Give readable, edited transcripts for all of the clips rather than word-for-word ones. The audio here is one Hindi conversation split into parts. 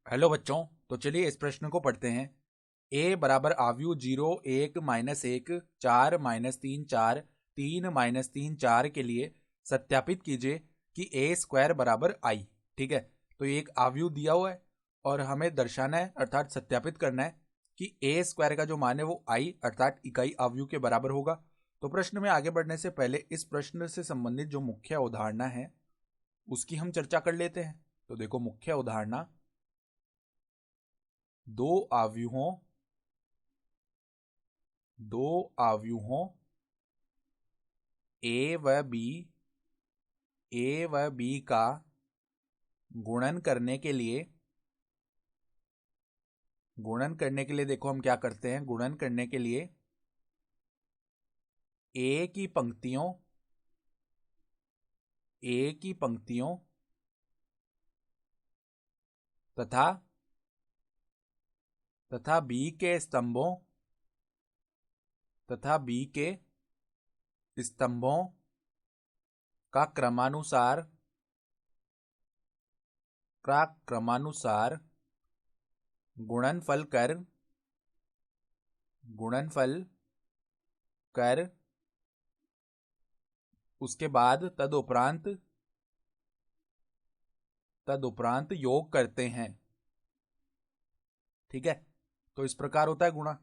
हेलो बच्चों। तो चलिए इस प्रश्न को पढ़ते हैं। a बराबर आव्यूह 0 1 -1 4 -3 4 3 -3 4 के लिए सत्यापित कीजिए कि a स्क्वायर बराबर i। ठीक है, तो ये एक आव्यूह दिया हुआ है और हमें दर्शाना है अर्थात सत्यापित करना है कि a स्क्वायर का जो मान है वो i अर्थात इकाई आव्यूह के बराबर होगा। तो प्रश्न में आगे बढ़ने से पहले इस प्रश्न से संबंधित जो मुख्य अवधारणा है उसकी हम चर्चा कर लेते हैं। तो देखो, मुख्य अवधारणा दो आव्यूहों ए व बी का गुणन करने के लिए देखो हम क्या करते हैं। गुणन करने के लिए ए की पंक्तियों तथा बी के स्तंभों का क्रमानुसार गुणनफल कर उसके बाद तदुपरांत योग करते हैं। ठीक है, तो इस प्रकार होता है गुणा।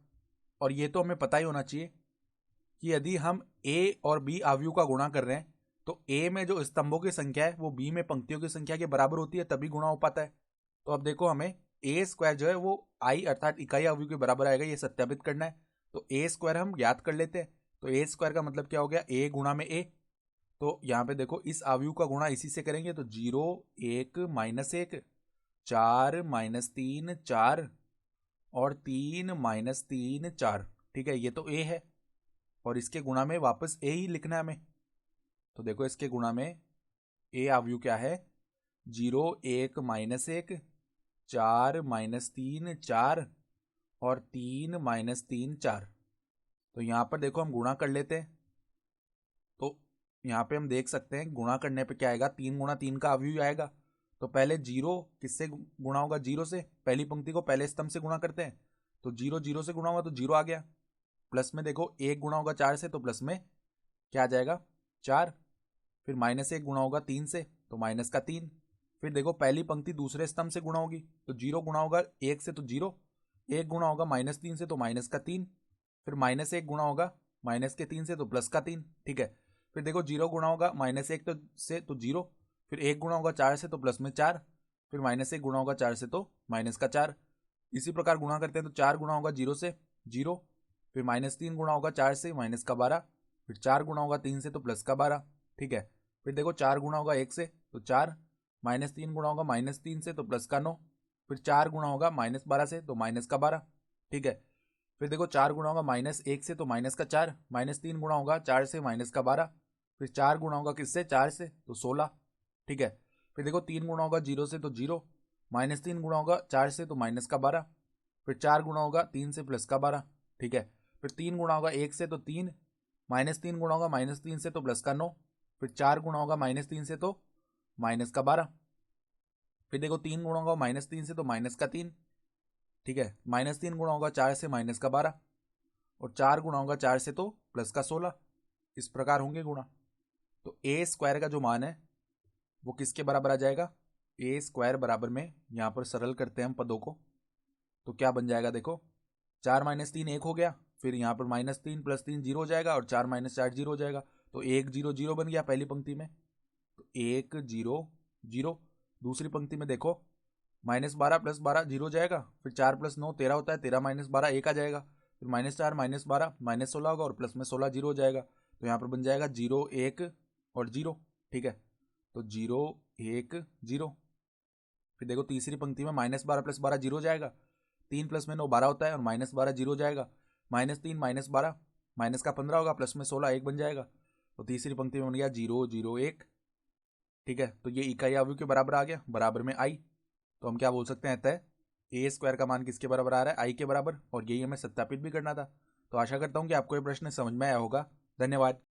और ये तो हमें पता ही होना चाहिए कि यदि हम a और b आव्यूह का गुणा कर रहे हैं तो a में जो स्तंभों की संख्या है वो b में पंक्तियों की संख्या के बराबर होती है, तभी गुणा हो पाता है। तो अब देखो, हमें a स्क्वायर जो है वो i अर्थात इकाई आव्यूह के बराबर आएगा, ये सत्यापित करना है। तो a स्क्वायर हम ज्ञात कर लेते हैं। तो a स्क्वायर का मतलब क्या हो गया, a गुणा में a। तो यहाँ पे देखो, इस आव्यूह का गुणा इसी से करेंगे तो 0 1 -1 4 -3 4 और 3 -3 4। ठीक है, ये तो a है और इसके गुणा में वापस a ही लिखना है हमें। तो देखो, इसके गुणा में a आव्यूह क्या है, 0 1 -1 4 -3 4 और 3 -3 4। तो यहाँ पर देखो हम गुणा कर लेते हैं। तो यहाँ पे हम देख सकते हैं गुणा करने पे क्या आएगा, 3 गुणा 3 का आव्यूह आएगा। तो पहले 0 किससे गुणा होगा, 0 से। पहली पंक्ति को पहले स्तंभ से गुणा करते हैं। तो 0 0 से गुणा होगा तो 0 आ गया। प्लस में देखो 1 गुणा होगा 4 से, तो प्लस में क्या आ जाएगा, 4। फिर -1 गुणा होगा 3 से तो माइनस का 3। फिर देखो, पहली पंक्ति दूसरे स्तंभ से गुणा होगी तो 0 गुणा होगा 1 से तो 0। 1 गुणा होगा -3 से तो माइनस का 3। फिर -1 गुणा होगा -3 से तो प्लस का 3। ठीक है, फिर देखो 0 गुणा होगा -1 से तो 0। फिर 1 गुणा होगा 4 से तो प्लस में 4। फिर -1 गुणा होगा 4 से तो माइनस का 4। इसी प्रकार गुणा करते हैं तो 4 गुणा होगा 0 से 0। फिर -3 गुणा होगा 4 से माइनस का 12। फिर 4 गुणा होगा 3 से तो प्लस का 12। ठीक है, फिर देखो 4 गुणा होगा 1 से तो 4। -3 गुणा होगा -3 से तो प्लस का 9। फिर 4 गुणा होगा -12 से तो माइनस का 12। ठीक है, फिर देखो 4 गुणा होगा -1 से तो माइनस का 4। -3 गुणा होगा 4 से माइनस का 12। फिर 4 गुणा होगा किससे, 4 से तो 16। ठीक है, फिर देखो 3 गुणा होगा 0 से तो 0। -3 गुणा होगा 4 से तो माइनस का 12। फिर 4 गुणा होगा 3 से प्लस का 12। ठीक है, फिर 3 गुणा होगा 1 से तो 3। -3 गुणा होगा -3 से तो प्लस का 9। फिर 4 गुणा होगा -3 से तो माइनस का 12। फिर देखो 3 गुणा होगा -3 से तो माइनस का 3। ठीक है, -3 गुणा होगा 4 से माइनस का 12 और 4 गुणा होगा 4 से तो प्लस का 16। इस प्रकार होंगे गुणा। तो ए स्क्वायर का जो मान है वो किसके बराबर आ जाएगा, ए स्क्वायर बराबर में, यहाँ पर सरल करते हैं हम पदों को तो क्या बन जाएगा, देखो 4 -3 1 हो गया। फिर यहाँ पर -3 + 3 0 हो जाएगा और 4 - 4 0 हो जाएगा। तो 1 0 0 बन गया पहली पंक्ति में। तो 1 0 0। दूसरी पंक्ति में देखो, -12 + 12 0 हो जाएगा। फिर 4 + 9 13 होता है, 13 - 12 1 आ जाएगा। फिर -4 -12 -16 होगा और प्लस में 16 0 हो जाएगा। तो यहाँ पर बन जाएगा 0 1 और 0। ठीक है, तो 0 1 0। फिर देखो तीसरी पंक्ति में -12 + 12 0 हो जाएगा। 3 + में 9 12 होता है और -12 0 हो जाएगा। -3 -12 माइनस का 15 होगा, प्लस में 16 1 बन जाएगा। तो तीसरी पंक्ति में बन गया 0 0 1। ठीक है, तो ये इकाई आव्यूह के बराबर आ गया, बराबर में आई। तो हम क्या बोल सकते हैं, अतः ए स्क्वायर का मान किसके बराबर आ रहा है, आई के बराबर। और यही हमें सत्यापित भी करना था। तो आशा करता हूँ कि आपको ये प्रश्न समझ में आया होगा। धन्यवाद।